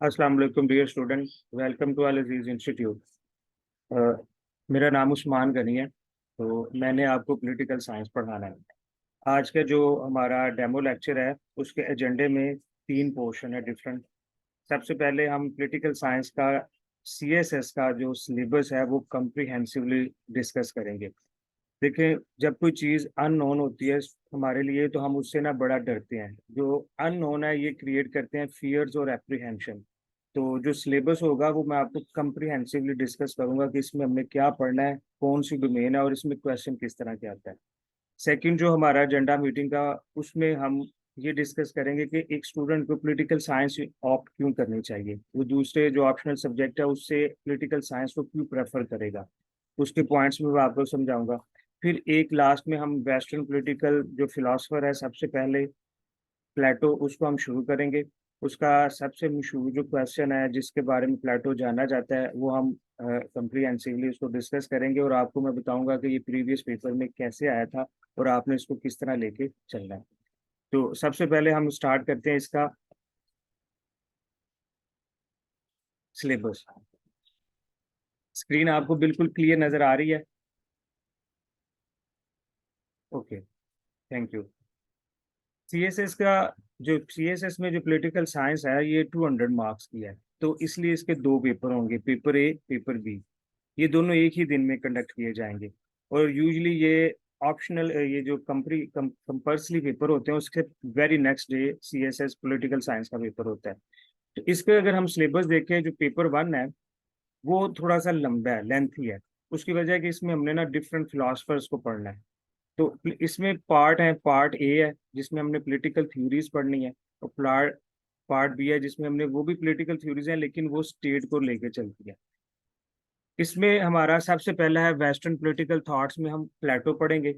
अस्सलाम वालेकुम dear student. Welcome to Al Aziz institute. मेरा नाम उस्मान गनी है। तो मैंने आपको पॉलिटिकल साइंस पढ़ाना है। आज का जो हमारा डेमो लेक्चर है उसके एजेंडे में तीन पोर्शन है डिफरेंट। सबसे पहले हम पॉलिटिकल साइंस का सीएसएस का जो सिलेबस है वो कम्प्रीहेंसिवली डिस्कस करेंगे। देखिए, जब कोई चीज़ अननोन होती है हमारे लिए तो हम उससे ना बड़ा डरते हैं। जो अननोन है ये क्रिएट करते हैं फियर्स और एप्रीहेंशन। तो जो सिलेबस होगा वो मैं आपको कम्प्रीहेंसिवली डिस्कस करूंगा कि इसमें हमने क्या पढ़ना है, कौन सी डोमेन है और इसमें क्वेश्चन किस तरह के आता है। सेकंड जो हमारा एजेंडा मीटिंग का, उसमें हम ये डिस्कस करेंगे कि एक स्टूडेंट को पॉलिटिकल साइंस ऑप्ट क्यों करनी चाहिए, वो दूसरे जो ऑप्शनल सब्जेक्ट है उससे पॉलिटिकल साइंस को क्यों प्रेफर करेगा। उसके पॉइंट्स में मैं आपको समझाऊंगा। फिर एक लास्ट में हम वेस्टर्न पॉलिटिकल जो फिलोसफर है सबसे पहले प्लेटो, उसको हम शुरू करेंगे। उसका सबसे मशहूर जो क्वेश्चन है जिसके बारे में प्लेटो जाना जाता है वो हम कम्प्रीहेंसिवली उसको डिस्कस करेंगे और आपको मैं बताऊंगा कि ये प्रीवियस पेपर में कैसे आया था और आपने इसको किस तरह लेके चलना है। तो सबसे पहले हम स्टार्ट करते हैं इसका सिलेबस। स्क्रीन आपको बिल्कुल क्लियर नजर आ रही है? Okay, thank you. सीएसएस का जो सीएसएस में जो पॉलिटिकल साइंस है ये 200 मार्क्स की है। तो इसलिए इसके दो पेपर होंगे, पेपर ए पेपर बी। ये दोनों एक ही दिन में कंडक्ट किए जाएंगे। और यूजली ये ऑप्शनल, ये जो कंपल्सरी पेपर होते हैं उसके very next day CSS political science का पेपर होता है। तो इसके अगर हम सिलेबस देखें, जो पेपर वन है वो थोड़ा सा लंबा है, लेंथी है। उसकी वजह है कि इसमें हमने ना डिफरेंट फिलोसफर्स को पढ़ना है। तो इसमें पार्ट है, पार्ट ए है जिसमें हमने पॉलिटिकल थ्योरीज पढ़नी है, और पार्ट पार्ट बी है जिसमें हमने वो भी पॉलिटिकल थ्योरीज हैं लेकिन वो स्टेट को लेके चलती है। इसमें हमारा सबसे पहला है वेस्टर्न पॉलिटिकल थॉट्स में हम प्लेटो पढ़ेंगे।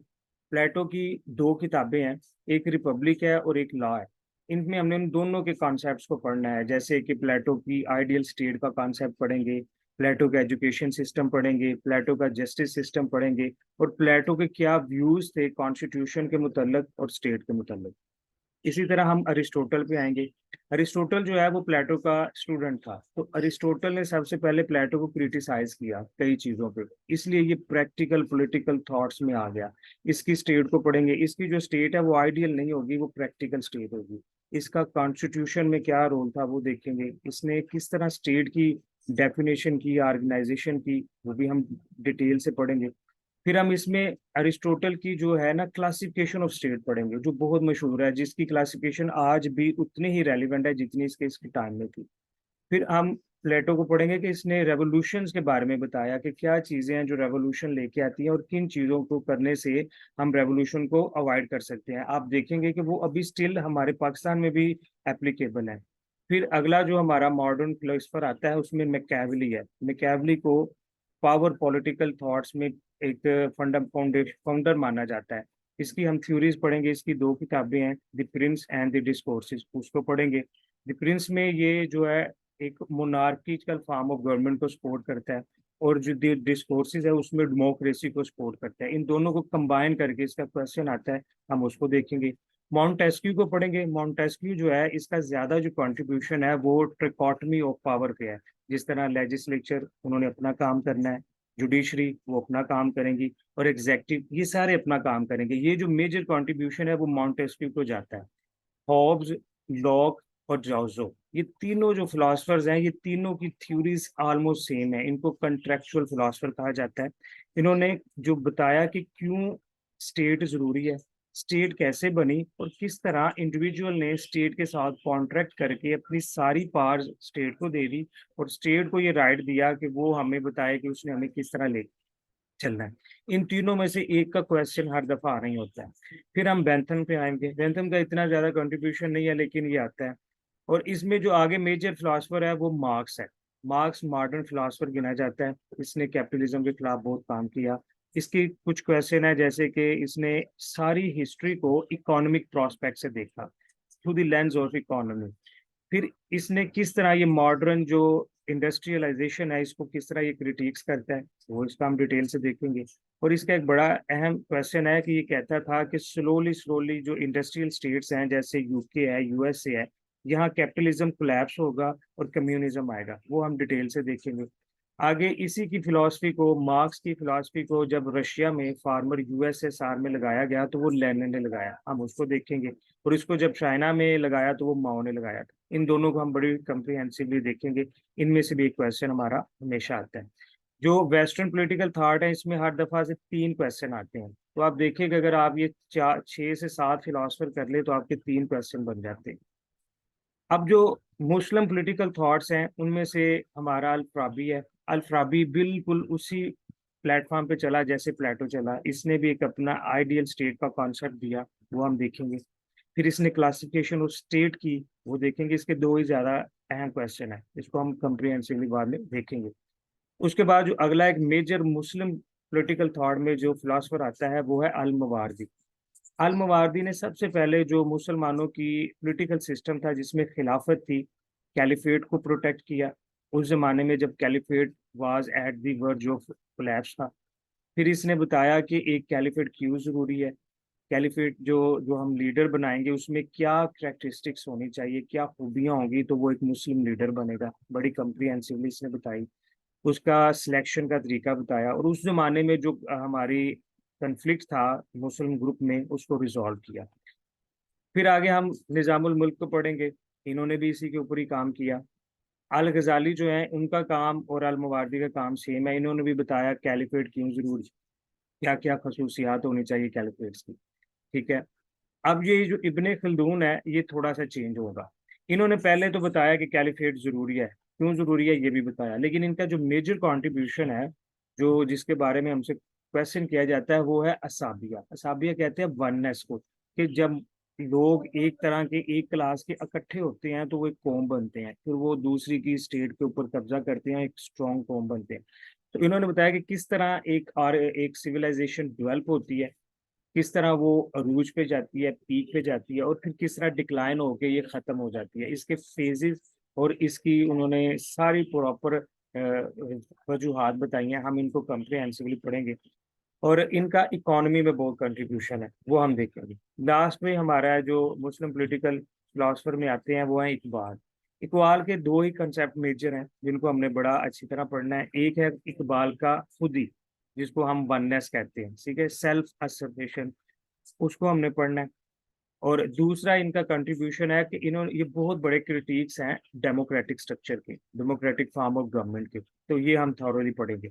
प्लेटो की दो किताबें हैं, एक रिपब्लिक है और एक लॉ है। इनमें हमने उन दोनों के कॉन्सेप्ट्स को पढ़ना है, जैसे कि प्लेटो की आइडियल स्टेट का कॉन्सेप्ट पढ़ेंगे, प्लेटो का एजुकेशन सिस्टम पढ़ेंगे, प्लेटो का जस्टिस सिस्टम पढ़ेंगे, और प्लेटो के क्या व्यूज थे कॉन्स्टिट्यूशन के मुतल्लिक और स्टेट के मुतल्लिक। इसी तरह हम अरिस्टोटल पे आएंगे। अरिस्टोटल जो है वो प्लेटो का स्टूडेंट था, तो अरिस्टोटल ने सबसे पहले प्लेटो को क्रिटिसाइज किया कई चीजों पे, इसलिए ये प्रैक्टिकल पॉलिटिकल थॉट्स में आ गया। इसकी स्टेट को पढ़ेंगे, इसकी जो स्टेट है वो आइडियल नहीं होगी, वो प्रैक्टिकल स्टेट होगी। इसका कॉन्स्टिट्यूशन में क्या रोल था वो देखेंगे, इसने किस तरह स्टेट की डेफिनेशन की, ऑर्गेनाइजेशन की, वो भी हम डिटेल से पढ़ेंगे। फिर हम इसमें अरिस्टोटल की जो है ना क्लासिफिकेशन ऑफ स्टेट पढ़ेंगे, जो बहुत मशहूर है, जिसकी क्लासिफिकेशन आज भी उतनी ही रेलिवेंट है जितनी इसके टाइम में थी। फिर हम प्लेटो को पढ़ेंगे कि इसने रेवोल्यूशंस के बारे में बताया कि क्या चीजें हैं जो रेवोल्यूशन लेके आती हैं और किन चीजों को करने से हम रेवोल्यूशन को अवॉइड कर सकते हैं। आप देखेंगे कि वो अभी स्टिल हमारे पाकिस्तान में भी एप्लीकेबल है। फिर अगला जो हमारा मॉडर्न फिलोसफर आता है उसमें मैकियावेली है। मैकियावेली को पावर पॉलिटिकल थॉट्स में एक फाउंडर माना जाता है। इसकी हम थ्योरीज पढ़ेंगे, इसकी दो किताबें हैं, the Prince and the discourses, उसको पढ़ेंगे। द प्रिंस में ये जो है एक मोनार्किकल फॉर्म ऑफ गवर्नमेंट को सपोर्ट करता है, और जो डिस्कोर्सेज है उसमें डेमोक्रेसी को सपोर्ट करता है। इन दोनों को कंबाइन करके इसका क्वेश्चन आता है, हम उसको देखेंगे। मॉन्टेस्क्यू को पढ़ेंगे। मॉन्टेस्क्यू जो है इसका ज्यादा जो कंट्रीब्यूशन है वो ट्रिकॉटमी ऑफ पावर पे है। जिस तरह लेजिस्लेचर उन्होंने अपना काम करना है, जुडिशरी वो अपना काम करेंगी, और एग्जेक्टिव ये सारे अपना काम करेंगे। ये जो मेजर कंट्रीब्यूशन है वो मॉन्टेस्क्यू को जाता है। हॉब्स, लॉक और जाउजो, ये तीनों जो फिलोसफर्स हैं ये तीनों की थ्योरीज ऑलमोस्ट सेम है। इनको कंट्रेक्चुअल फिलोसफर कहा जाता है। इन्होंने जो बताया कि क्यों स्टेट जरूरी है, स्टेट कैसे बनी, और किस तरह इंडिविजुअल ने स्टेट के साथ कॉन्ट्रैक्ट करके अपनी सारी पावर स्टेट को दे दी, और स्टेट को ये राइट दिया कि वो हमें बताए कि उसने हमें किस तरह ले चलना है। इन तीनों में से एक का क्वेश्चन हर दफा नहीं होता है। फिर हम बेंथम पे आएंगे। बेंथम का इतना ज्यादा कंट्रीब्यूशन नहीं है लेकिन ये आता है। और इसमें जो आगे मेजर फिलोसफर है वो मार्क्स है। मार्क्स मॉडर्न फिलोसफर गिना जाता है। इसने कैपिटलिज्म के खिलाफ बहुत काम किया। इसकी कुछ क्वेश्चन है, जैसे कि इसने सारी हिस्ट्री को इकोनॉमिक प्रोस्पेक्ट से देखा, through the lens of economy. फिर इसने किस तरह ये मॉडर्न जो इंडस्ट्रियलाइजेशन है इसको किस तरह ये क्रिटिक्स करता है, वो इसका हम डिटेल से देखेंगे। और इसका एक बड़ा अहम क्वेश्चन है कि ये कहता था कि स्लोली स्लोली जो इंडस्ट्रियल स्टेट्स हैं जैसे यूके है, यूएसए है, यहाँ कैपिटलिज्म कोलैप्स होगा और कम्युनिज्म आएगा, वो हम डिटेल से देखेंगे। आगे इसी की फिलॉसफी को, मार्क्स की फिलॉसफी को जब रशिया में फार्मर यूएसएसआर में लगाया गया तो वो लेनिन ने लगाया, हम उसको देखेंगे। और इसको जब चाइना में लगाया तो वो माओ ने लगाया था। इन दोनों को हम बड़ी कम्प्रिहेंसिवली देखेंगे। इनमें से भी एक क्वेश्चन हमारा हमेशा आता है। जो वेस्टर्न पॉलिटिकल थॉट है इसमें हर दफा से 3 क्वेश्चन आते हैं। तो आप देखिएगा अगर आप ये 6 से 7 फिलोसफर कर ले तो आपके 3 क्वेश्चन बन जाते हैं। अब जो मुस्लिम पॉलिटिकल थॉट्स हैं उनमें से हमारा अल फराबी है। अल फराबी बिल्कुल उसी प्लेटफॉर्म पे चला जैसे प्लेटो चला। इसने भी एक अपना आइडियल स्टेट का कॉन्सेप्ट दिया, वो हम देखेंगे। फिर इसने क्लासिफिकेशन ऑफ स्टेट की, वो देखेंगे। इसके 2 ही ज्यादा अहम क्वेश्चन है, इसको हम कंप्रिहेंसिवली बाद में देखेंगे। उसके बाद जो अगला एक मेजर मुस्लिम पॉलिटिकल थॉट में जो फिलोसफर आता है वो है अल मवारदी। अल मवारदी ने सबसे पहले जो मुसलमानों की पॉलिटिकल सिस्टम था जिसमें खिलाफत थी, कैलिफेट को प्रोटेक्ट किया। उस जमाने में जब caliphate was at the verge of collapse था। फिर इसने बताया कि एक कैलिफेट क्यों जरूरी है, कैलिफेट जो जो हम लीडर बनाएंगे उसमें क्या करेक्टरिस्टिक्स होनी चाहिए, क्या खूबियां होंगी तो वो एक मुस्लिम लीडर बनेगा। बड़ी कम्प्रिहेंसिवली इसने बताई। उसका सिलेक्शन का तरीका बताया और उस जमाने में जो हमारी कन्फ्लिक्ट था मुस्लिम ग्रुप में उसको रिजॉल्व किया। फिर आगे हम निजामुल मुल्क को पढ़ेंगे, इन्होंने भी इसी के ऊपर ही काम किया। अल गजाली जो है उनका काम और अल मवारदी का काम सेम है। इन्होंने भी बताया कैलिफेट क्यों जरूरी, क्या क्या खसूसियात होनी चाहिए कैलिफेट्स की। ठीक है। अब ये जो इब्ने खल्दून है ये थोड़ा सा चेंज होगा। इन्होंने पहले तो बताया कि कैलिफेट जरूरी है, क्यों जरूरी है ये भी बताया, लेकिन इनका जो मेजर कंट्रीब्यूशन है, जो जिसके बारे में हमसे क्वेश्चन किया जाता है वो है असाबिया। असाबिया कहते हैं वननेस को, कि जब लोग एक तरह के एक क्लास के इकट्ठे होते हैं तो वो एक कौम बनते हैं, फिर वो दूसरी की स्टेट के ऊपर कब्जा करते हैं, एक स्ट्रॉन्ग कौम बनते हैं। तो इन्होंने बताया कि किस तरह एक सिविलाइजेशन डेवलप होती है, किस तरह वो अरूज पे जाती है, पीक पे जाती है, और फिर किस तरह डिक्लाइन होके ये खत्म हो जाती है, इसके फेजेस और इसकी उन्होंने सारी प्रॉपर वजूहात बताई हैं। हम इनको कम्प्रिहेंसिवली पढ़ेंगे। और इनका इकोनॉमी में बहुत कंट्रीब्यूशन है, वो हम देखेंगे। लास्ट में हमारा जो मुस्लिम पॉलिटिकल फिलोसफर में आते हैं वो है इकबाल। इकबाल के 2 ही कंसेप्ट मेजर हैं जिनको हमने बड़ा अच्छी तरह पढ़ना है। एक है इकबाल का खुदी, जिसको हम वननेस कहते हैं, ठीक है, सेल्फ असर्टेशन, उसको हमने पढ़ना है। और दूसरा इनका कंट्रीब्यूशन है कि इन्होंने ये बहुत बड़े क्रिटिक्स हैं डेमोक्रेटिक स्ट्रक्चर के, डेमोक्रेटिक फॉर्म ऑफ गवर्नमेंट के, तो ये हम थॉरोली पढ़ेंगे।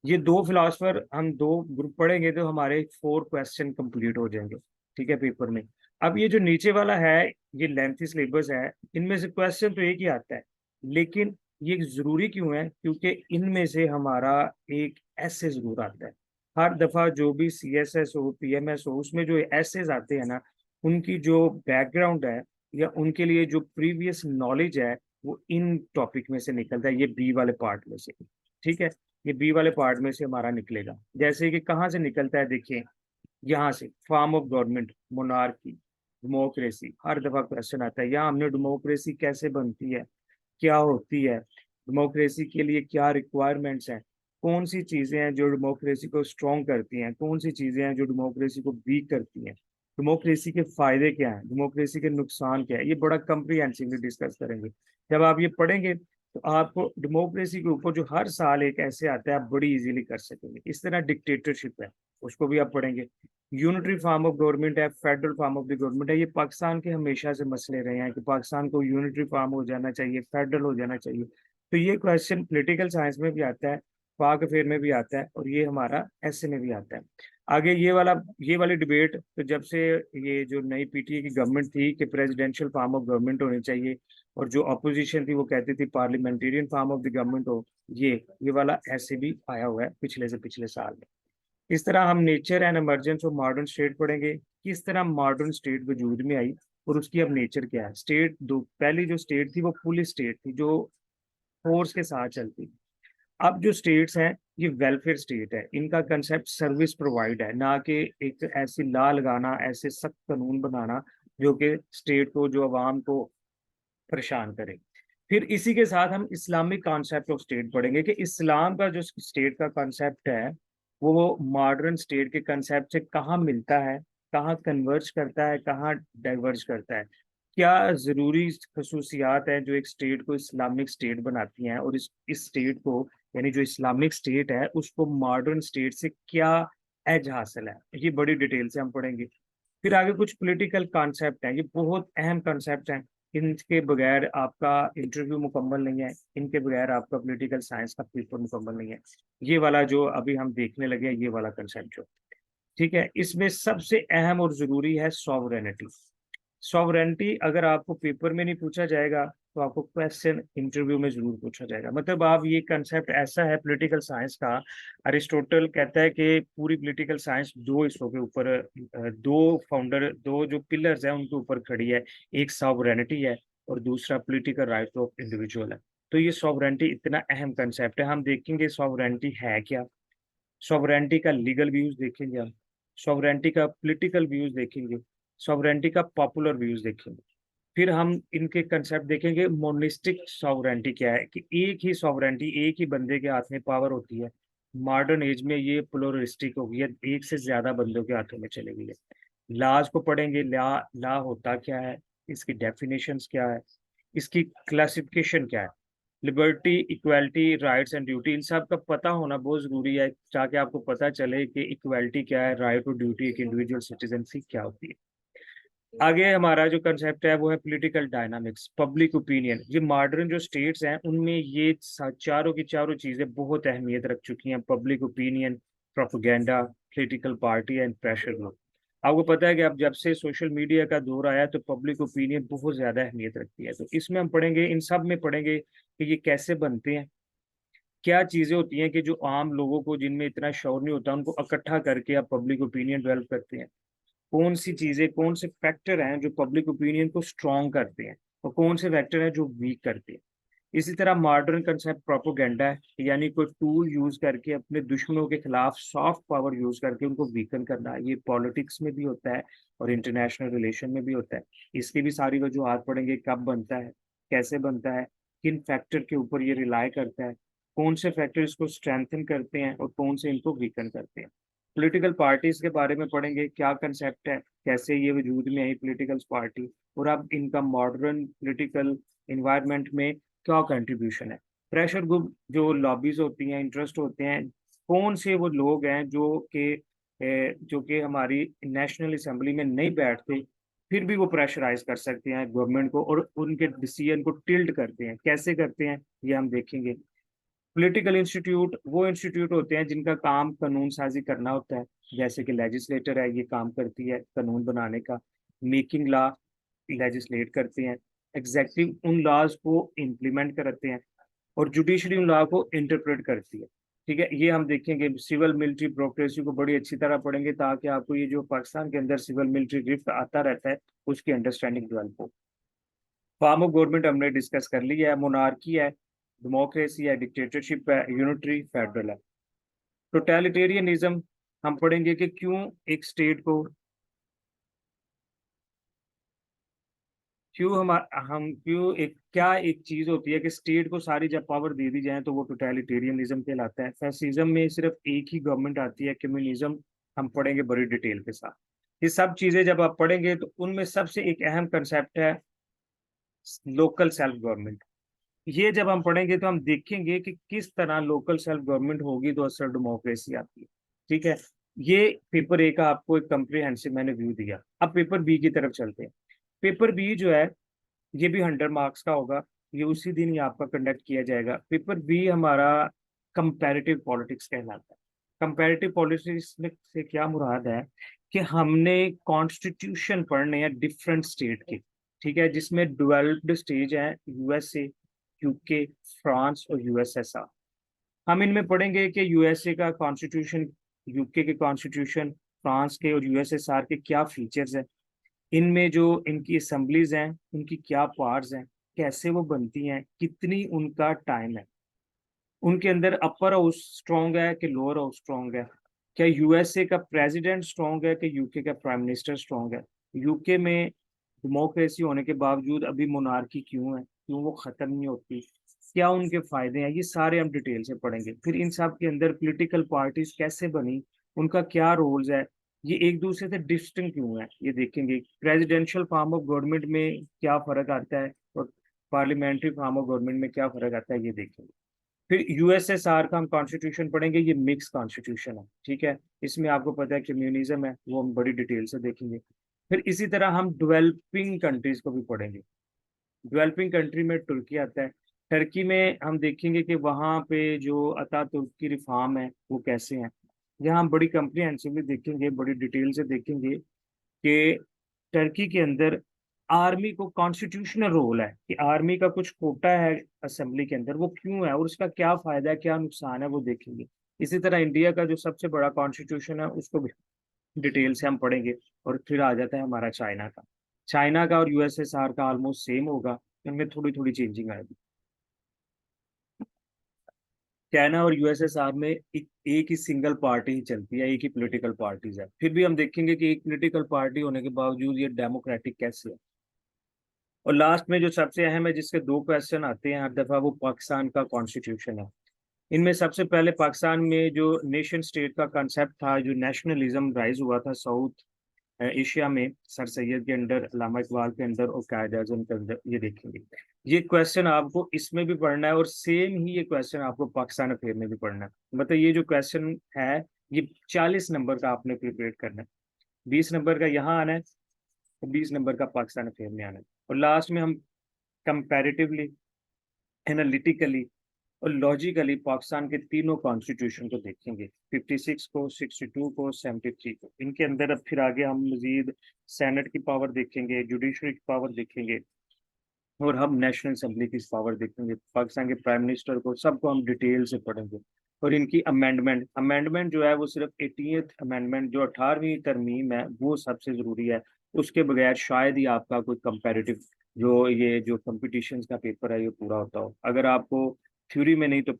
ये 2 फिलोसफर हम 2 ग्रुप पढ़ेंगे तो हमारे 4 क्वेश्चन कंप्लीट हो जाएंगे, ठीक है, पेपर में। अब ये जो नीचे वाला है ये लेंथी सिलेबस है, इनमें से क्वेश्चन तो एक ही आता है, लेकिन ये जरूरी क्यों है, क्योंकि इनमें से हमारा एक ऐसे जरूर आता है। हर दफा जो भी सीएसएस हो, पीएमएस हो, उसमें जो ऐसेज आते हैं ना, उनकी जो बैकग्राउंड है या उनके लिए जो प्रीवियस नॉलेज है वो इन टॉपिक में से निकलता है, ये बी वाले पार्ट में से। ठीक है, ये बी वाले पार्ट में से हमारा निकलेगा। जैसे कि कहाँ से निकलता है, देखिए यहाँ से, form of government, monarchy, democracy, हर दफा क्वेश्चन आता है। यहाँ हमने डेमोक्रेसी कैसे बनती है, क्या होती है, डेमोक्रेसी के लिए क्या रिक्वायरमेंट्स हैं, कौन सी चीजें हैं जो डेमोक्रेसी को स्ट्रॉन्ग करती हैं, कौन सी चीजें हैं जो डेमोक्रेसी को वीक करती हैं, डेमोक्रेसी के फायदे क्या हैं, डेमोक्रेसी के नुकसान क्या है, ये बड़ा कंप्रीहेंसिवली डिस्कस करेंगे। जब आप ये पढ़ेंगे तो आपको डेमोक्रेसी के ऊपर जो हर साल एक ऐसे आता है आप बड़ी इजीली कर सकेंगे। इस तरह डिक्टेटरशिप है, उसको भी आप पढ़ेंगे। यूनिटरी फॉर्म ऑफ गवर्नमेंट है, federal form of the government है, ये पाकिस्तान के हमेशा से मसले रहे हैं कि पाकिस्तान को यूनिटरी फॉर्म हो जाना चाहिए, फेडरल हो जाना चाहिए। तो ये क्वेश्चन पॉलिटिकल साइंस में भी आता है, पाक अफेयर में भी आता है, और ये हमारा ऐसे में भी आता है। आगे ये वाली डिबेट, तो जब से ये जो नई पीटीए की गवर्नमेंट थी कि प्रेसिडेंशियल फॉर्म ऑफ गवर्नमेंट होनी चाहिए, और जो अपोजिशन थी वो कहती थी parliamentarian form of the government हो, ये वाला ऐसे भी आया हुआ है पिछले से पिछले साल में। इस तरह हम nature and emergence of modern state पढ़ेंगे, किस तरह मॉडर्न स्टेट वजूद में आई और उसकी अब नेचर क्या है। स्टेट दो, पहली जो स्टेट थी वो पुलिस स्टेट थी जो फोर्स के साथ चलती। अब जो स्टेट्स हैं ये वेलफेयर स्टेट है, इनका कंसेप्ट सर्विस प्रोवाइड है, ना कि एक ऐसी लॉ लगाना, ऐसे सख्त कानून बनाना जो कि स्टेट को, जो अवाम को परेशान करे। फिर इसी के साथ हम इस्लामिक कॉन्सेप्ट ऑफ स्टेट पढ़ेंगे कि इस्लाम का जो स्टेट का कॉन्सेप्ट है वो मॉडर्न स्टेट के कॉन्सेप्ट से कहाँ मिलता है, कहाँ कन्वर्ज करता है, कहाँ डाइवर्ज करता है। क्या जरूरी खसूसियात हैं जो एक स्टेट को इस्लामिक स्टेट बनाती हैं, और इस स्टेट को, यानी जो इस्लामिक स्टेट है, उसको मॉडर्न स्टेट से क्या एज हासिल है, ये बड़ी डिटेल से हम पढ़ेंगे। फिर आगे कुछ पॉलिटिकल कॉन्सेप्ट हैं, ये बहुत अहम कॉन्सेप्ट हैं, इनके बगैर आपका इंटरव्यू मुकम्मल नहीं है, इनके बगैर आपका पॉलिटिकल साइंस का पेपर मुकम्मल नहीं है। ये वाला जो अभी हम देखने लगे हैं, ये वाला कंसेप्ट जो, ठीक है, इसमें सबसे अहम और जरूरी है सॉवरेनिटी। सॉवरेनिटी अगर आपको पेपर में नहीं पूछा जाएगा तो आपको क्वेश्चन इंटरव्यू में जरूर पूछा जाएगा। मतलब आप, ये कंसेप्ट ऐसा है पॉलिटिकल साइंस का, अरिस्टोटल कहता है कि पूरी पॉलिटिकल साइंस दो हिस्सों के ऊपर, दो जो पिलर्स हैं उनके ऊपर खड़ी है। एक सॉवरेनिटी है और दूसरा पॉलिटिकल राइट ऑफ इंडिविजुअल है। तो ये सॉवरेनिटी इतना अहम कंसेप्ट है। हम देखेंगे सॉवरेनिटी है क्या, सॉवरेनिटी का लीगल व्यूज देखेंगे हम, सॉवरेनिटी का पॉलिटिकल व्यूज देखेंगे, सॉवरेनिटी का पॉपुलर व्यूज देखेंगे। फिर हम इनके कंसेप्ट देखेंगे। मोनिस्टिक सॉवरेनिटी क्या है, कि एक ही सॉवरेनिटी, एक ही बंदे के हाथ में पावर होती है। मॉडर्न एज में ये प्लुरलिस्टिक हो गई है, एक से ज्यादा बंदों के हाथों में चली गई है। लॉज को पढ़ेंगे, लॉ होता क्या है, इसकी डेफिनेशंस क्या है, इसकी क्लासिफिकेशन क्या है। Liberty, equality, rights and duty, इन सब का पता होना बहुत जरूरी है, ताकि आपको पता चले कि इक्वालिटी क्या है, राइट और ड्यूटी एक इंडिविजुअल सिटीजन की क्या होती है। आगे हमारा जो कंसेप्ट है वो है पॉलिटिकल डायनामिक्स, पब्लिक ओपिनियन। ये मॉडर्न जो स्टेट्स हैं उनमें ये चारों की चारों चीजें बहुत अहमियत रख चुकी हैं। Public opinion, propaganda, political party and pressure group. आपको पता है कि अब जब से सोशल मीडिया का दौर आया तो पब्लिक ओपिनियन बहुत ज्यादा अहमियत रखती है। तो इसमें हम पढ़ेंगे, इन सब में पढ़ेंगे कि ये कैसे बनते हैं, क्या चीजें होती हैं कि जो आम लोगों को, जिनमें इतना शौर नहीं होता, उनको इकट्ठा करके आप पब्लिक ओपिनियन डेवलप करते हैं। कौन सी चीजें, कौन से फैक्टर हैं जो पब्लिक ओपिनियन को स्ट्रॉन्ग करते हैं, और कौन से फैक्टर हैं जो वीक करते हैं। इसी तरह मॉडर्न कंसेप्ट प्रोपोगेंडा है, यानी कोई टूल यूज करके अपने दुश्मनों के खिलाफ सॉफ्ट पावर यूज करके उनको वीकन करना। ये पॉलिटिक्स में भी होता है और इंटरनेशनल रिलेशन में भी होता है। इसकी भी सारी वजूहत पढ़ेंगे, कब बनता है, कैसे बनता है, किन फैक्टर के ऊपर ये रिलाई करता है, कौन से फैक्टर इसको स्ट्रेंथन करते हैं और कौन से इनको वीकन करते हैं। पॉलिटिकल पार्टीज के बारे में पढ़ेंगे, क्या कंसेप्ट है, कैसे ये वजूद में आई पॉलिटिकल पार्टी, और अब इनका मॉडर्न पॉलिटिकल इन्वायरमेंट में क्या कंट्रीब्यूशन है। प्रेशर ग्रुप, जो लॉबीज होती हैं, इंटरेस्ट होते हैं, कौन से वो लोग हैं जो कि हमारी नेशनल असेंबली में नहीं बैठते, फिर भी वो प्रेशराइज कर सकते हैं गवर्नमेंट को और उनके डिसीजन को टिल्ट करते हैं। कैसे करते हैं ये हम देखेंगे। पॉलिटिकल इंस्टीट्यूट, वो इंस्टीट्यूट होते हैं जिनका काम कानून साजी करना होता है, जैसे कि लेजिस्लेटर है, ये काम करती है कानून बनाने का। मेकिंग लॉ, लेजिस्लेट करते हैं। एग्जेक्टिव उन लॉज को इम्प्लीमेंट करते हैं, और जुडिशरी उन लॉ को इंटरप्रेट करती है। ठीक है, ये हम देखेंगे। सिविल मिलिट्री ब्यूरोक्रेसी को बड़ी अच्छी तरह पढ़ेंगे, ताकि आपको ये जो पाकिस्तान के अंदर सिविल मिलिट्री ड्रिफ्ट आता रहता है उसकी अंडरस्टैंडिंग डेवलप हो। फॉर्म ऑफ गवर्नमेंट हमने डिस्कस कर लिया है। मोनार्की है, डेमोक्रेसी है, डिक्टेटरशिप है, यूनिटरी, फेडरल है। टोटलिटेरियनिज्म हम पढ़ेंगे कि हम क्यों, एक क्या एक चीज होती है कि स्टेट को सारी जब पावर दे दी जाए तो वो टोटलिटेरियनिज्म कहलाता है। फैसिज्म में सिर्फ एक ही गवर्नमेंट आती है, कम्युनिज्म हम पढ़ेंगे बड़ी डिटेल के साथ। ये सब चीजें जब आप पढ़ेंगे तो उनमें सबसे एक अहम कंसेप्ट है लोकल सेल्फ गवर्नमेंट। ये जब हम पढ़ेंगे तो हम देखेंगे कि किस तरह लोकल सेल्फ गवर्नमेंट होगी तो असर डेमोक्रेसी आती है। ठीक है, ये पेपर ए का आपको एक कम्प्रिहेंसिव मैंने व्यू दिया। अब पेपर बी की तरफ चलते हैं। पेपर बी जो है, ये भी 100 मार्क्स का होगा। ये उसी दिन ही आपका कंडक्ट किया जाएगा। पेपर बी हमारा कंपैरेटिव पॉलिटिक्स कहलाता है। कंपैरेटिव पॉलिटिक्स में से क्या मुराद है कि हमने कॉन्स्टिट्यूशन पढ़ने हैं डिफरेंट स्टेट के। ठीक है, जिसमें डेवलप्ड स्टेज है यूएसए, यूके, फ्रांस और यूएसएसआर। हम इनमें पढ़ेंगे कि यूएसए का कॉन्स्टिट्यूशन, यूके के कॉन्स्टिट्यूशन, फ्रांस के और यूएसएसआर के क्या फीचर्स हैं, इनमें जो इनकी असेंबलीज हैं उनकी क्या पार्ट्स हैं, कैसे वो बनती हैं, कितनी उनका टाइम है, उनके अंदर अपर हाउस स्ट्रॉन्ग है कि लोअर हाउस स्ट्रॉन्ग है, क्या यूएसए का प्रेसिडेंट स्ट्रॉन्ग है कि यूके का प्राइम मिनिस्टर स्ट्रॉन्ग है, यूके में डेमोक्रेसी होने के बावजूद अभी मोनार्की क्यों है, क्यों वो खत्म नहीं होती, क्या उनके फायदे हैं, ये सारे हम डिटेल से पढ़ेंगे। फिर इन सब के अंदर पॉलिटिकल पार्टीज कैसे बनी, उनका क्या रोल्स है, ये एक दूसरे से डिस्टिंक्ट क्यों है ये देखेंगे। प्रेसिडेंशियल फॉर्म ऑफ गवर्नमेंट में क्या फर्क आता है और पार्लियामेंट्री फॉर्म ऑफ गवर्नमेंट में क्या फर्क आता है ये देखेंगे। फिर यूएसएसआर का हम कॉन्स्टिट्यूशन पढ़ेंगे, ये मिक्स कॉन्स्टिट्यूशन है, ठीक है। इसमें आपको पता है कम्युनिज्म है, वो हम बड़ी डिटेल से देखेंगे। फिर इसी तरह हम डेवलपिंग कंट्रीज को भी पढ़ेंगे। डेवलपिंग कंट्री में तुर्की आता है। टर्की में हम देखेंगे कि वहाँ पे जो अतातुर्क की रिफॉर्म है वो कैसे हैं। यहाँ हम बड़ी कम्प्रिहेंसिवली देखेंगे, बड़ी डिटेल से देखेंगे कि टर्की के अंदर आर्मी को कॉन्स्टिट्यूशनल रोल है, कि आर्मी का कुछ कोटा है असेंबली के अंदर, वो क्यों है और उसका क्या फायदा है, क्या नुकसान है, वो देखेंगे। इसी तरह इंडिया का जो सबसे बड़ा कॉन्स्टिट्यूशन है उसको भी डिटेल से हम पढ़ेंगे। और फिर आ जाता है हमारा चाइना का। चाइना का और यूएसएसआर का ऑलमोस्ट सेम होगा, इनमें थोड़ी थोड़ी चेंजिंग आएगी। चाइना और यूएसएसआर में एक ही सिंगल पार्टी ही चलती है, एक ही पॉलिटिकल पार्टीज है। फिर भी हम देखेंगे कि एक पॉलिटिकल पार्टी होने के बावजूद ये डेमोक्रेटिक कैसे है। और लास्ट में जो सबसे अहम है, जिसके दो क्वेश्चन आते हैं हर दफा, वो पाकिस्तान का कॉन्स्टिट्यूशन है। इनमें सबसे पहले पाकिस्तान में जो नेशन स्टेट का कंसेप्ट था, जो नेशनलिज्म राइज हुआ था साउथ एशिया में, सर सैयद के अंडर, अल्लामा इकबाल के अंदर और कायद आजम के अंदर, ये देखेंगे। ये क्वेश्चन आपको इसमें भी पढ़ना है और सेम ही ये क्वेश्चन आपको पाकिस्तान अफेयर में भी पढ़ना है। मतलब ये जो क्वेश्चन है, ये 40 नंबर का आपने प्रिपेयर करना है। 20 नंबर का यहाँ आना है और 20 नंबर का पाकिस्तान अफेयर में आना है। और लास्ट में हम कंपैरेटिवली, एनालिटिकली और लॉजिकली पाकिस्तान के तीनों कॉन्स्टिट्यूशन को देखेंगे, 56 को, 62 को, 73 को। इनके अंदर अब फिर आगे हम मजीद सेनेट की पावर देखेंगे, जुडिशरी की पावर देखेंगे और हम नेशनल असेंबली की पावर देखेंगे। पाकिस्तान के प्राइम मिनिस्टर को, सबको हम डिटेल से पढ़ेंगे। और इनकी अमेंडमेंट अमेंडमेंट जो है वो सिर्फ 18th अमेंडमेंट, जो 18वीं तरमीम है, वो सबसे जरूरी है। उसके बगैर शायद ही आपका कोई कंपैरेटिव जो ये जो कंपटीशन का पेपर है ये पूरा होता हो। अगर आपको थ्योरी में नहीं तो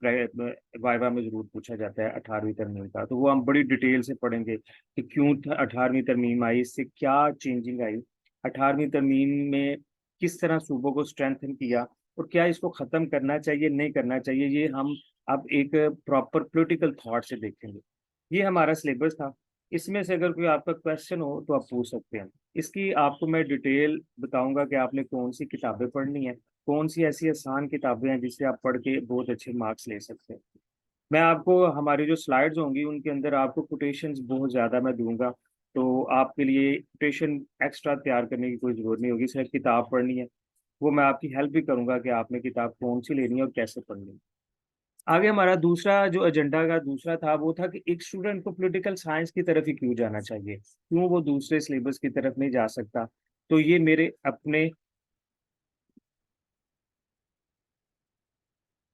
वाइवा में जरूर पूछा जाता है 18वीं तरमीम का, तो वो हम बड़ी डिटेल से पढ़ेंगे कि क्यों 18वीं तरमीम आई, इससे क्या चेंजिंग आई। 18वीं तरमीम में किस तरह सूबों को स्ट्रेंथन किया और क्या इसको खत्म करना चाहिए, नहीं करना चाहिए, ये हम अब एक प्रॉपर पॉलिटिकल थॉट से देखेंगे। ये हमारा सिलेबस था। इसमें से अगर कोई आपका क्वेश्चन हो तो आप पूछ सकते हैं। इसकी आपको मैं डिटेल बताऊंगा कि आपने कौन सी किताबें पढ़नी है, कौन सी ऐसी आसान किताबें हैं जिससे आप पढ़ के बहुत अच्छे मार्क्स ले सकते हैं। मैं आपको हमारी जो स्लाइड्स होंगी उनके अंदर आपको कोटेशंस बहुत ज़्यादा मैं दूंगा, तो आपके लिए कोटेशन एक्स्ट्रा तैयार करने की कोई ज़रूरत नहीं होगी, सिर्फ किताब पढ़नी है। वो मैं आपकी हेल्प भी करूंगा कि आपने किताब कौन सी लेनी है और कैसे पढ़नी है। आगे हमारा दूसरा जो एजेंडा का दूसरा था वो था कि एक स्टूडेंट को पॉलिटिकल साइंस की तरफ ही क्यों जाना चाहिए, क्यों वो दूसरे सिलेबस की तरफ नहीं जा सकता। तो ये मेरे अपने